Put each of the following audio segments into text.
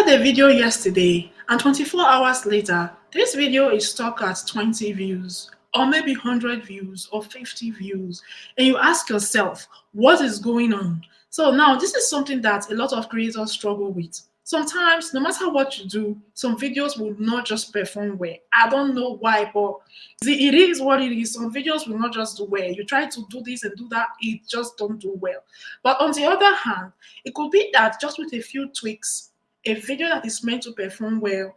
posted a video yesterday and 24 hours later, this video is stuck at 20 views or maybe 100 views or 50 views. And you ask yourself, what is going on? So now this is something that a lot of creators struggle with. Sometimes, no matter what you do, some videos will not just perform well. I don't know why, but see, it is what it is. Some videos will not just do well. You try to do this and do that, it just don't do well. But on the other hand, it could be that just with a few tweaks, a video that is meant to perform well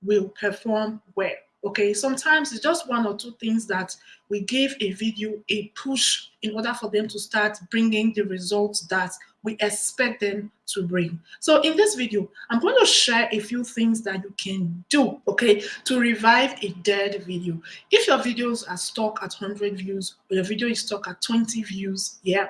will perform well. Okay, sometimes it's just one or two things that we give a video a push in order for them to start bringing the results that we expect them to bring. So in this video, I'm going to share a few things that you can do, okay, to revive a dead video. If your videos are stuck at 100 views or your video is stuck at 20 views, yeah,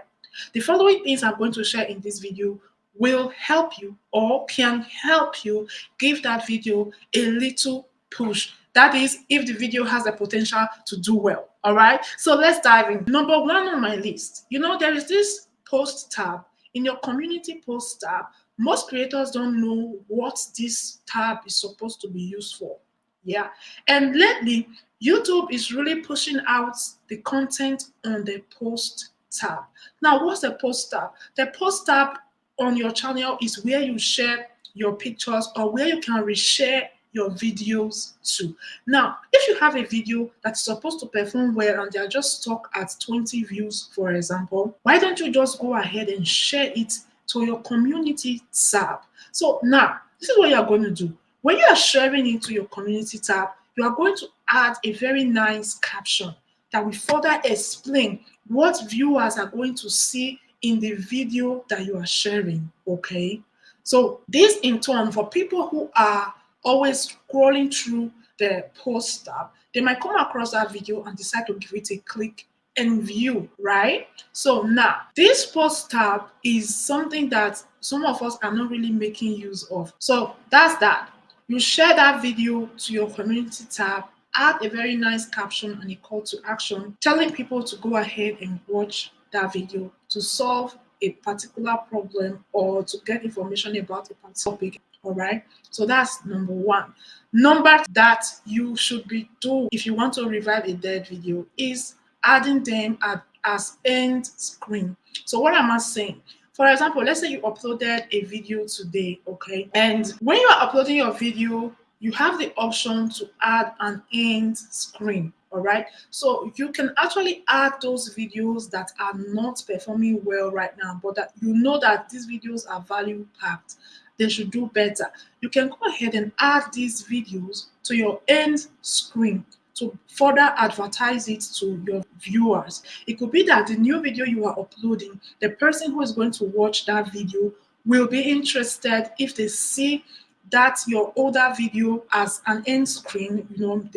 the following things I'm going to share in this video will help you or can help you give that video a little push. That is, if the video has the potential to do well. All right, so let's dive in. Number one on my list, there is this post tab. In your community post tab, most creators don't know what this tab is supposed to be used for. Yeah, and lately, YouTube is really pushing out the content on the post tab. Now, what's the post tab? The post tab on your channel is where you share your pictures or where you can reshare your videos to. Now, if you have a video that's supposed to perform well and they are just stuck at 20 views, for example, why don't you just go ahead and share it to your community tab? So now, this is what you are going to do. When you are sharing it to your community tab, you are going to add a very nice caption that will further explain what viewers are going to see in the video that you are sharing, okay? So this in turn, for people who are always scrolling through the post tab, they might come across that video and decide to give it a click and view, right? So now, this post tab is something that some of us are not really making use of. So that's that. You share that video to your community tab, add a very nice caption and a call to action, telling people to go ahead and watch that video to solve a particular problem or to get information about a particular topic. All right, so that's number one. Number that you should be doing if you want to revive a dead video is adding them as end screen. So what am I saying? For example, let's say you uploaded a video today, okay, and when you are uploading your video, you have the option to add an end screen. All right, so you can actually add those videos that are not performing well right now, but that that these videos are value packed, they should do better. You can go ahead and add these videos to your end screen to further advertise it to your viewers. It could be that the new video you are uploading, the person who is going to watch that video will be interested if they see that your older video as an end screen, maybe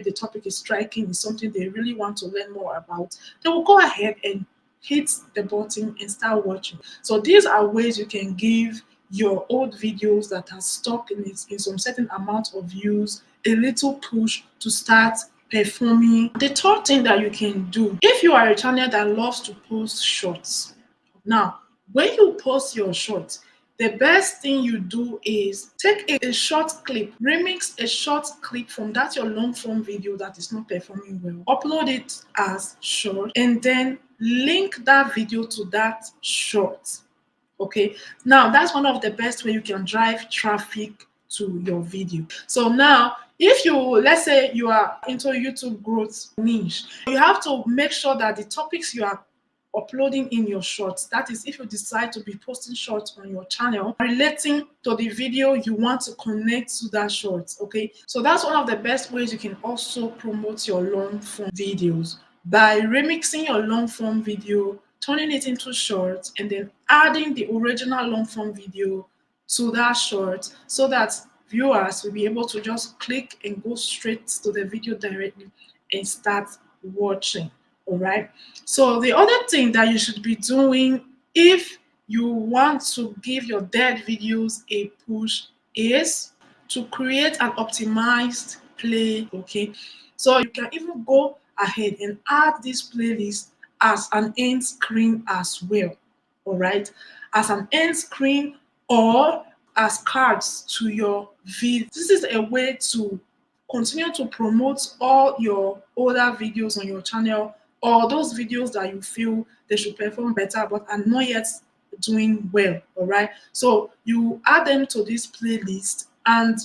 the topic is striking, is something they really want to learn more about, they will go ahead and hit the button and start watching. So these are ways you can give your old videos that are stuck in some certain amount of views a little push to start performing. The third thing that you can do, if you are a channel that loves to post shorts, now when you post your shorts, the best thing you do is take a short clip, remix a short clip from that your long form video that is not performing well, upload it as short, and then link that video to that short. Okay, now that's one of the best way you can drive traffic to your video. So now, if let's say you are into YouTube growth niche, you have to make sure that the topics you are uploading in your shorts, that is, if you decide to be posting shorts on your channel relating to the video you want to connect to that shorts. Okay, so that's one of the best ways you can also promote your long form videos, by remixing your long form video, turning it into shorts, and then adding the original long form video to that short, so that viewers will be able to just click and go straight to the video directly and start watching. All right, so the other thing that you should be doing if you want to give your dead videos a push is to create an optimized play. Okay, so you can even go ahead and add this playlist as an end screen as well. All right, as an end screen or as cards to your video. This is a way to continue to promote all your older videos on your channel, or those videos that you feel they should perform better but are not yet doing well. All right, so you add them to this playlist, and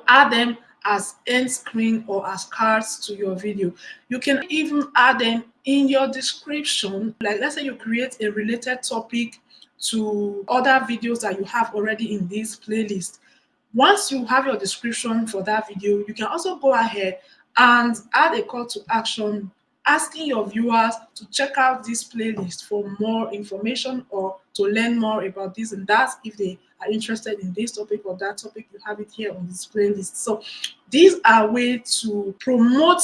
add them as end screen or as cards to your video. You can even add them in your description. Like, let's say you create a related topic to other videos that you have already in this playlist. Once you have your description for that video, you can also go ahead and add a call to action asking your viewers to check out this playlist for more information or to learn more about this and that. If they are interested in this topic or that topic, you have it here on this playlist. So these are ways to promote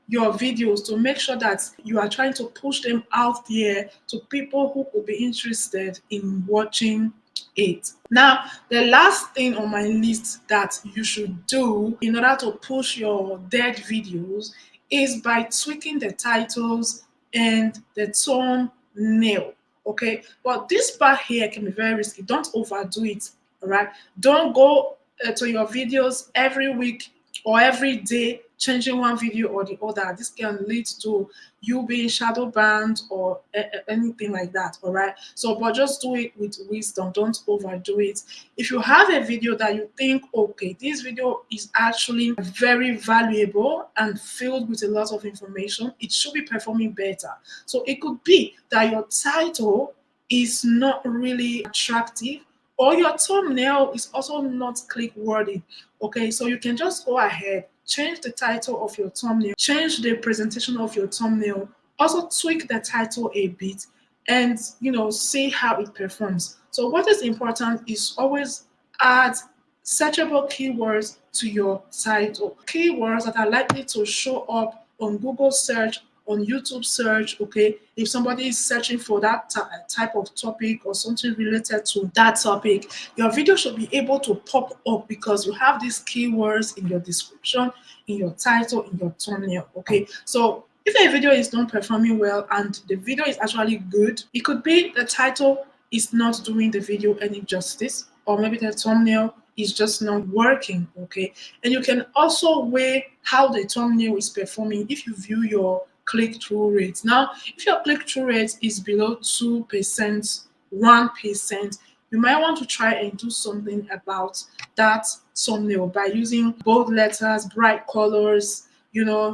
your videos, to make sure that you are trying to push them out there to people who could be interested in watching it. Now, the last thing on my list that you should do in order to push your dead videos is by tweaking the titles and the thumbnail. Okay, but this part here can be very risky. Don't overdo it. All right, don't go to your videos every week or every day changing one video or the other. This can lead to you being shadow banned or anything like that. All right, so but just do it with wisdom. Don't overdo it. If you have a video that you think, okay, this video is actually very valuable and filled with a lot of information, it should be performing better. So it could be that your title is not really attractive, or your thumbnail is also not click worthy. Okay, so you can just go ahead, change the title of your thumbnail, change the presentation of your thumbnail, also tweak the title a bit, and see how it performs. So what is important is always add searchable keywords to your title, keywords that are likely to show up on Google search, on YouTube search. Okay, if somebody is searching for that type of topic or something related to that topic, your video should be able to pop up because you have these keywords in your description, in your title, in your thumbnail. Okay, so if a video is not performing well and the video is actually good, it could be the title is not doing the video any justice, or maybe the thumbnail is just not working. Okay, and you can also weigh how the thumbnail is performing if you view your click-through rate. Now, if your click-through rate is below 2%, 1%, you might want to try and do something about that thumbnail by using bold letters, bright colors,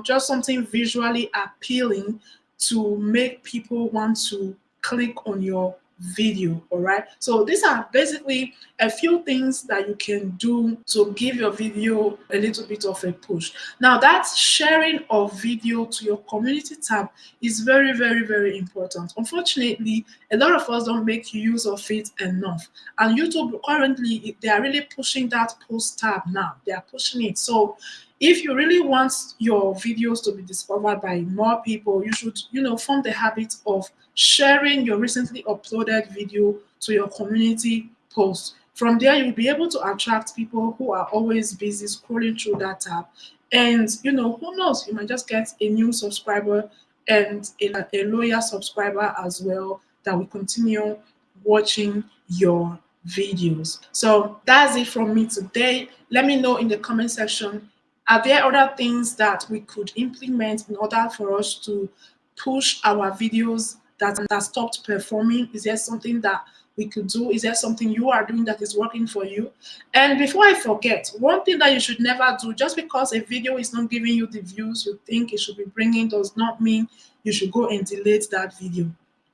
just something visually appealing to make people want to click on your video. All right, so these are basically a few things that you can do to give your video a little bit of a push. Now, that sharing of video to your community tab is very, very, very important. Unfortunately, a lot of us don't make use of it enough, and YouTube currently, they are really pushing that post tab now. They are pushing it. So if you really want your videos to be discovered by more people, you should, form the habit of sharing your recently uploaded video to your community post. From there, you'll be able to attract people who are always busy scrolling through that tab. And, who knows, you might just get a new subscriber and a loyal subscriber as well that will continue watching your videos. So that's it from me today. Let me know in the comment section, are there other things that we could implement in order for us to push our videos that stopped performing? Is there something that we could do? Is there something you are doing that is working for you? And before I forget, one thing that you should never do, just because a video is not giving you the views you think it should be bringing, does not mean you should go and delete that video.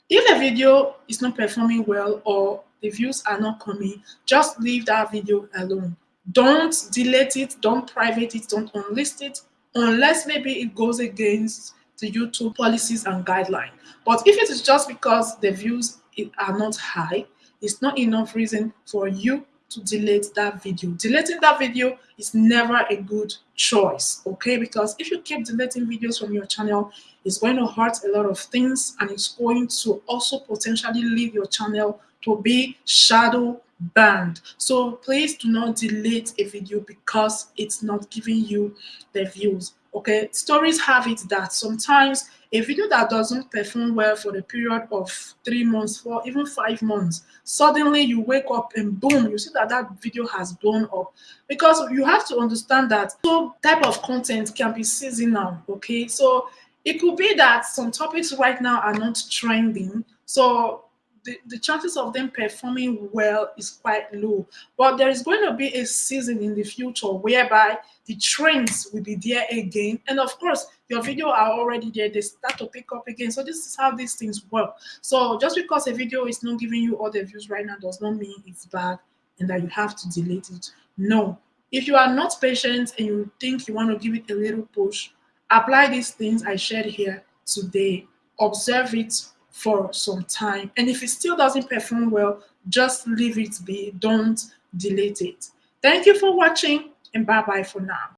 If a video is not performing well or the views are not coming, just leave that video alone. Don't delete it, don't private it, don't unlist it, unless maybe it goes against the YouTube policies and guidelines. But if it is just because the views are not high, it's not enough reason for you to delete that video. Deleting that video is never a good choice, okay? Because if you keep deleting videos from your channel, it's going to hurt a lot of things, and it's going to also potentially lead your channel to be shadow banned. So please do not delete a video because it's not giving you the views. Okay, stories have it that sometimes a video that doesn't perform well for the period of 3 months, for even 5 months, suddenly you wake up and boom, you see that that video has blown up. Because you have to understand that so type of content can be seasonal. Okay, so it could be that some topics right now are not trending, so the chances of them performing well is quite low. But there is going to be a season in the future whereby the trends will be there again. And of course, your video are already there, they start to pick up again. So this is how these things work. So just because a video is not giving you all the views right now does not mean it's bad and that you have to delete it. No. If you are not patient and you think you want to give it a little push, apply these things I shared here today. Observe it for some time. And if it still doesn't perform well, just leave it be. Don't delete it. Thank you for watching and bye bye for now.